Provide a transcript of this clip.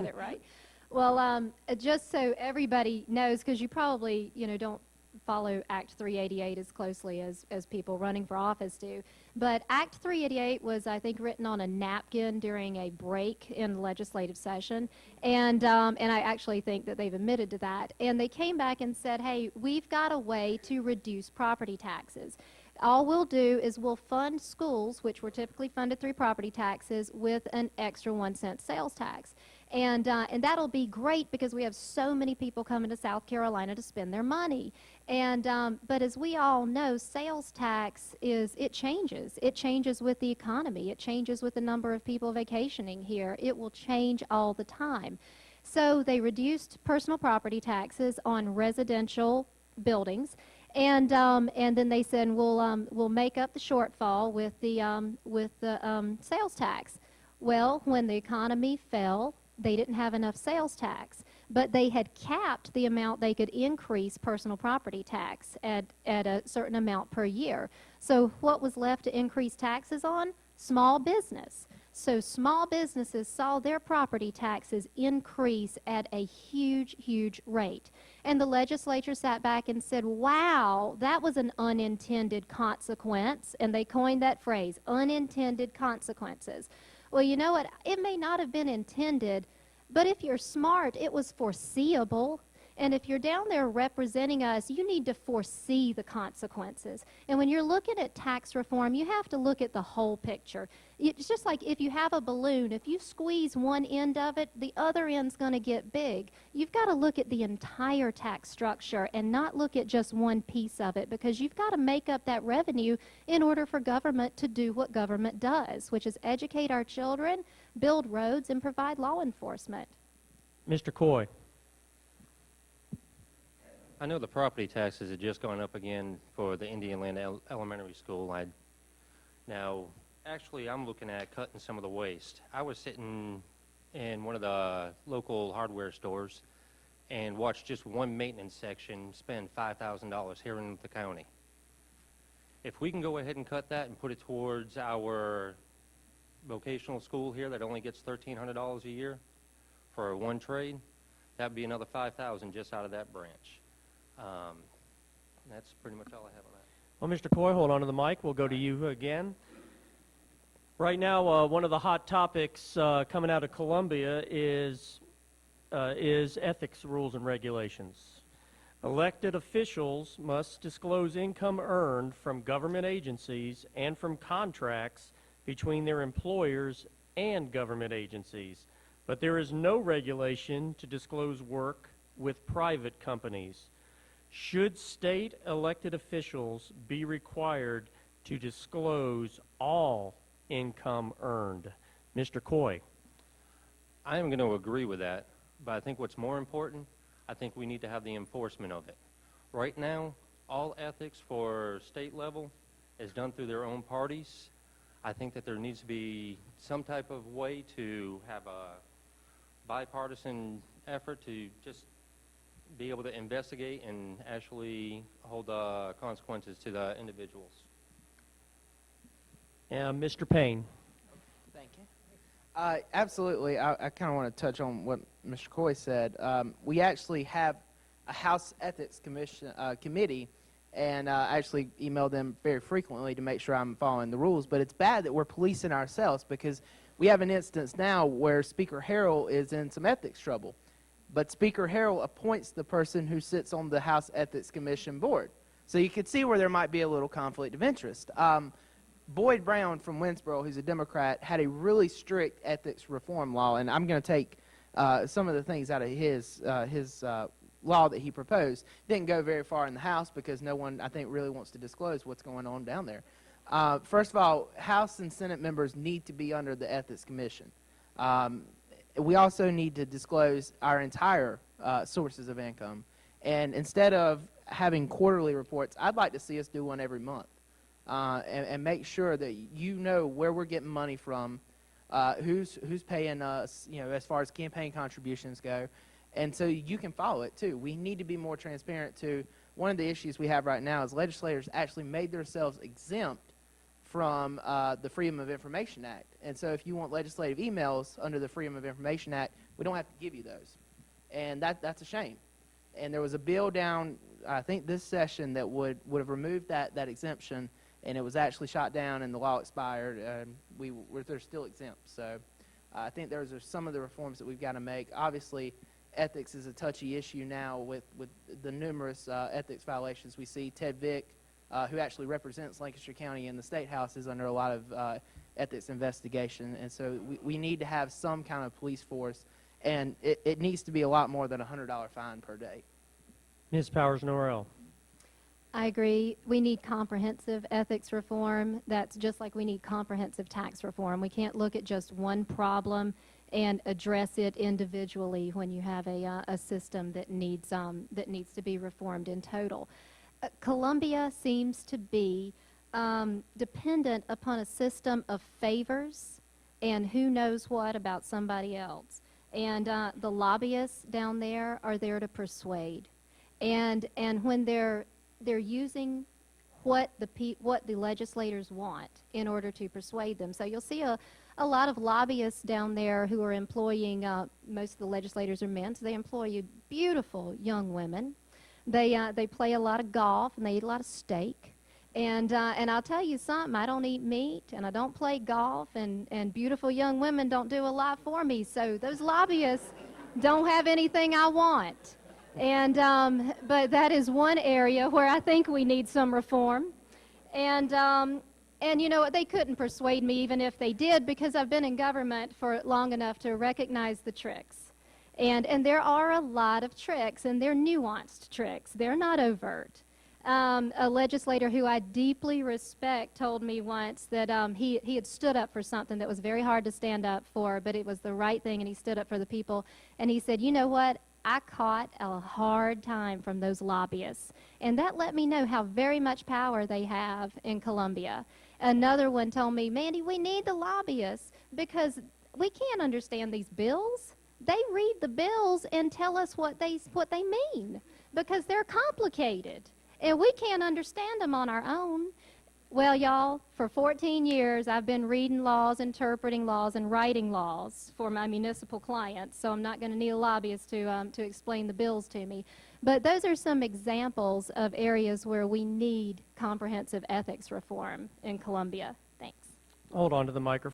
got it right. Well, just so everybody knows, because you probably, don't follow Act 388 as closely as people running for office do. But Act 388 was, I think, written on a napkin during a break in the legislative session. And I actually think that they've admitted to that. And they came back and said, hey, we've got a way to reduce property taxes. All we'll do is we'll fund schools, which were typically funded through property taxes, with an extra 1-cent sales tax. And that'll be great because we have so many people coming to South Carolina to spend their money. But as we all know, sales tax it changes. It changes with the economy. It changes with the number of people vacationing here. It will change all the time. So they reduced personal property taxes on residential buildings. And then they said we'll make up the shortfall with the sales tax. Well, when the economy fell, they didn't have enough sales tax, but they had capped the amount they could increase personal property tax at a certain amount per year. So what was left to increase taxes on? Small business. So small businesses saw their property taxes increase at a huge, huge rate. And the legislature sat back and said, wow, that was an unintended consequence. And they coined that phrase, unintended consequences. Well, you know what? It may not have been intended, but if you're smart, it was foreseeable. And if you're down there representing us, you need to foresee the consequences. And when you're looking at tax reform, you have to look at the whole picture. It's just like if you have a balloon, if you squeeze one end of it, the other end's going to get big. You've got to look at the entire tax structure and not look at just one piece of it, because you've got to make up that revenue in order for government to do what government does, which is educate our children, build roads, and provide law enforcement. Mr. Coy. I know the property taxes have just gone up again for the Indian Land Elementary School. Now, actually, I'm looking at cutting some of the waste. I was sitting in one of the local hardware stores and watched just one maintenance section spend $5,000 here in the county. If we can go ahead and cut that and put it towards our vocational school here that only gets $1,300 a year for one trade, that'd be another $5,000 just out of that branch. That's pretty much all I have on that. Well, Mr. Coy, hold on to the mic. We'll go to you again. Right now, one of the hot topics coming out of Columbia is ethics rules and regulations. Elected officials must disclose income earned from government agencies and from contracts between their employers and government agencies, but there is no regulation to disclose work with private companies. Should state elected officials be required to disclose all income earned? Mr. Coy. I am going to agree with that, but I think what's more important, I think we need to have the enforcement of it. Right now, all ethics for state level is done through their own parties. I think that there needs to be some type of way to have a bipartisan effort to just be able to investigate and actually hold consequences to the individuals. Mr. Payne. Thank you. Absolutely. I kind of want to touch on what Mr. Coy said. We actually have a House Ethics Committee, and I actually email them very frequently to make sure I'm following the rules. But it's bad that we're policing ourselves, because we have an instance now where Speaker Harrell is in some ethics trouble. But Speaker Harrell appoints the person who sits on the House Ethics Commission board. So you could see where there might be a little conflict of interest. Boyd Brown from Winsboro, who's a Democrat, had a really strict ethics reform law, and I'm going to take some of the things out of his law that he proposed. Didn't go very far in the House because no one, I think, really wants to disclose what's going on down there. First of all, House and Senate members need to be under the Ethics Commission. We also need to disclose our entire sources of income. And instead of having quarterly reports, I'd like to see us do one every month and make sure that you know where we're getting money from, who's paying us, as far as campaign contributions go. And so you can follow it, too. We need to be more transparent, too. One of the issues we have right now is legislators actually made themselves exempt from the Freedom of Information Act. And so if you want legislative emails under the Freedom of Information Act, we don't have to give you those. And that's a shame. And there was a bill down, I think this session, that would have removed that exemption, and it was actually shot down and the law expired. They're still exempt. So I think those are some of the reforms that we've got to make. Obviously, ethics is a touchy issue now with the numerous ethics violations we see. Ted Vick, who actually represents Lancaster County in the State House, is under a lot of ethics investigation. And so we need to have some kind of police force, and it needs to be a lot more than a $100 fine per day. Ms. Powers-Norrell. I agree. We need comprehensive ethics reform. That's just like we need comprehensive tax reform. We can't look at just one problem and address it individually when you have a system that needs to be reformed in total. Columbia seems to be dependent upon a system of favors and who knows what about somebody else. And the lobbyists down there are there to persuade. And when they're using what the legislators want in order to persuade them. So you'll see a lot of lobbyists down there who are employing, most of the legislators are men, so they employ beautiful young women. They play a lot of golf and they eat a lot of steak. And I'll tell you something, I don't eat meat and I don't play golf, and beautiful young women don't do a lot for me. So those lobbyists don't have anything I want. And but that is one area where I think we need some reform. And you know, they couldn't persuade me even if they did, because I've been in government for long enough to recognize the tricks. And there are a lot of tricks, and they're nuanced tricks. They're not overt. A legislator who I deeply respect told me once that he had stood up for something that was very hard to stand up for, but it was the right thing, and he stood up for the people. And he said, you know what? I caught a hard time from those lobbyists, and that let me know how very much power they have in Columbia. Another one told me, Mandy, we need the lobbyists because we can't understand these bills. They read the bills and tell us what they mean because they're complicated, and we can't understand them on our own. Well, y'all, for 14 years, I've been reading laws, interpreting laws, and writing laws for my municipal clients, so I'm not going to need a lobbyist to explain the bills to me. But those are some examples of areas where we need comprehensive ethics reform in Columbia. Thanks. Hold on to the microphone.